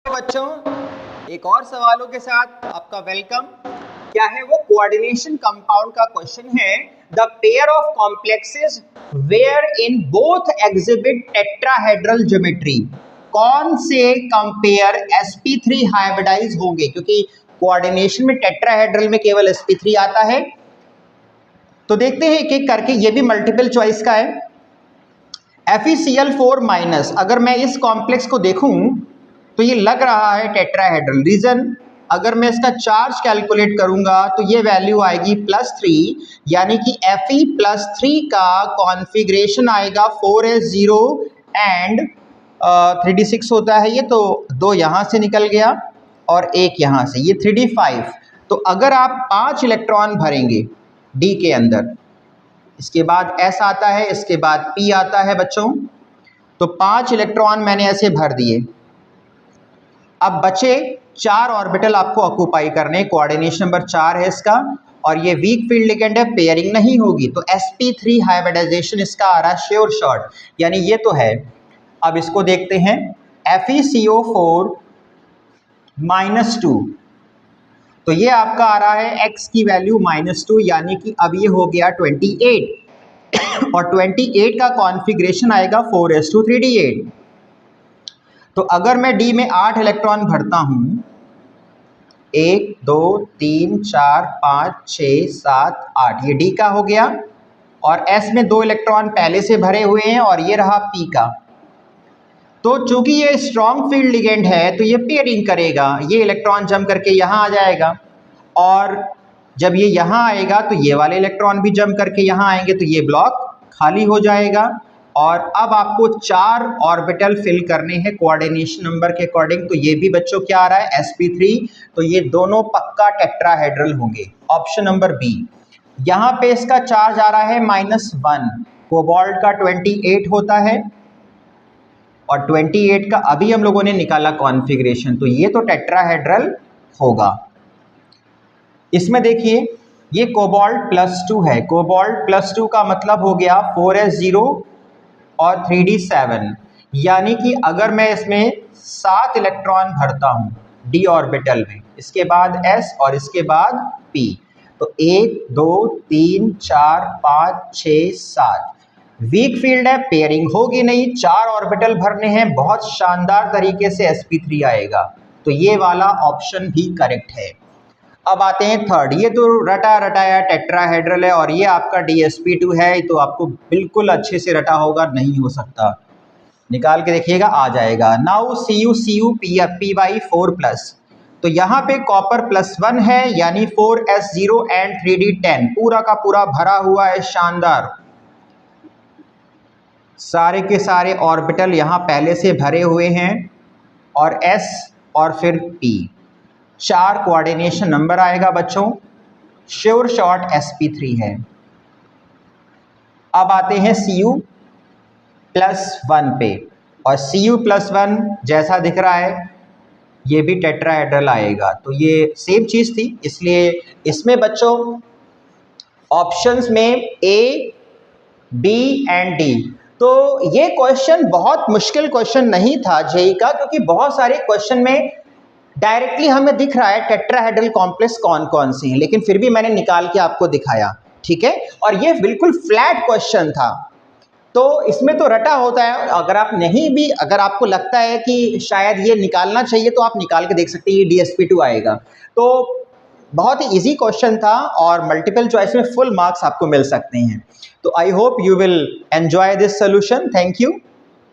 बच्चों, एक और सवालों के साथ आपका वेलकम। क्या है वो? कोऑर्डिनेशन कंपाउंड का क्वेश्चन है। The pair of complexes where in both exhibit tetrahedral geometry. कौन से कंपेयर sp3 हाइब्रिडाइज होंगे? क्योंकि कोऑर्डिनेशन में टेट्राहेड्रल में केवल sp3 आता है। तो देखते हैं एक एक करके, ये भी मल्टीपल चॉइस का है। FeCl4 माइनस, अगर मैं इस कॉम्प्लेक्स को देखूं तो ये लग रहा है टेट्राहेड्रल। रीजन, अगर मैं इसका चार्ज कैलकुलेट करूंगा तो ये वैल्यू आएगी +3, यानी कि Fe+3 का कॉन्फ़िगरेशन आएगा 4s0 एंड 3d6 होता है ये, तो 2 यहाँ से निकल गया और एक यहाँ से, ये 3d5। तो अगर आप 5 इलेक्ट्रॉन भरेंगे D के अंदर, इसके बाद S आता है, इसके बाद P आता है बच्चों, तो 5 इलेक्ट्रॉन मैंने ऐसे भर दिए। अब बचे 4 ऑर्बिटल आपको ऑक्यूपाई करने। कोऑर्डिनेशन नंबर 4 है इसका, और ये वीक फील्ड लिगेंड है, पेयरिंग नहीं होगी, तो sp3 हाइब्रिडाइजेशन इसका आ रहा है श्योर शॉर्ट, यानी ये तो है। अब इसको देखते हैं, FeCO4 -2, तो ये आपका आ रहा है x की वैल्यू -2, यानी कि अब ये हो गया 28 और 28 का कॉन्फ़िगरेशन आएगा 4s2 3d8। तो अगर मैं D में 8 इलेक्ट्रॉन भरता हूं, 1 2 3 4 5 6 7 8, ये D का हो गया, और S में 2 इलेक्ट्रॉन पहले से भरे हुए हैं और ये रहा P का। तो चूंकि ये स्ट्रॉन्ग फील्ड लिगेंड है तो ये पेयरिंग करेगा, ये इलेक्ट्रॉन जम करके यहाँ आ जाएगा, और जब ये यहाँ आएगा तो ये वाले इलेक्ट्रॉन भी जम करके यहाँ आएंगे, तो ये ब्लॉक खाली हो जाएगा। और अब आपको 4 ऑर्बिटल फिल करने हैं कोऑर्डिनेशन नंबर के अकॉर्डिंग। तो ये भी बच्चों क्या आ रहा है? sp3, तो ये दोनों पक्का टेट्राहेड्रल होंगे, ऑप्शन नंबर बी। यहाँ पे इसका चार्ज आ रहा है -1, कोबाल्ट का 28 होता है, और 28 का अभी हम लोगों ने निकाला कॉन्फ़िगरेशन, तो ये तो टेट्राहेड्रल होगा। इसमें देखिए, ये कोबाल्ट +2 है, कोबाल्ट +2 का मतलब हो गया 4s0 और 3d7, यानी कि अगर मैं इसमें 7 इलेक्ट्रॉन भरता हूं d ऑर्बिटल में, इसके बाद s और इसके बाद p, तो 1 2 3 4 5 6 7, वीक फील्ड है, पेयरिंग होगी नहीं, 4 ऑर्बिटल भरने हैं, बहुत शानदार तरीके से sp3 आएगा, तो ये वाला ऑप्शन भी करेक्ट है। अब आते हैं थर्ड, ये तो रटा रटाया टेट्राहेड्रल है, और ये आपका dsp2 है, तो आपको बिल्कुल अच्छे से रटा होगा, नहीं हो सकता, निकाल के देखिएगा आ जाएगा। नाउ Cu py4+, तो यहाँ पे कॉपर +1 है, यानी 4s0 एंड 3d10 पूरा का पूरा भरा हुआ है, शानदार। सारे के सारे ऑर्बिटल यहाँ पहले से भरे हुए हैं, और s और फिर p, 4 कोऑर्डिनेशन नंबर आएगा बच्चों, श्योर शॉर्ट sp3 है। अब आते हैं Cu+1 पे, और Cu+1 जैसा दिख रहा है ये भी टेट्राहेड्रल आएगा, तो ये सेम चीज थी, इसलिए इसमें बच्चों ऑप्शंस में A, B एंड D। तो ये क्वेश्चन बहुत मुश्किल क्वेश्चन नहीं था जेई का, क्योंकि बहुत सारे क्वेश्चन में डायरेक्टली हमें दिख रहा है टेट्राहेड्रल कॉम्प्लेक्स कौन कौन से हैं, लेकिन फिर भी मैंने निकाल के आपको दिखाया, ठीक है। और ये बिल्कुल फ्लैट क्वेश्चन था, तो इसमें तो रटा होता है। अगर आप नहीं भी, अगर आपको लगता है कि शायद ये निकालना चाहिए, तो आप निकाल के देख सकते हैं, ये dsp2 आएगा। तो बहुत ही इजी क्वेश्चन था, और मल्टीपल चॉइस में फुल मार्क्स आपको मिल सकते हैं। तो I hope you will enjoy this solution. Thank you.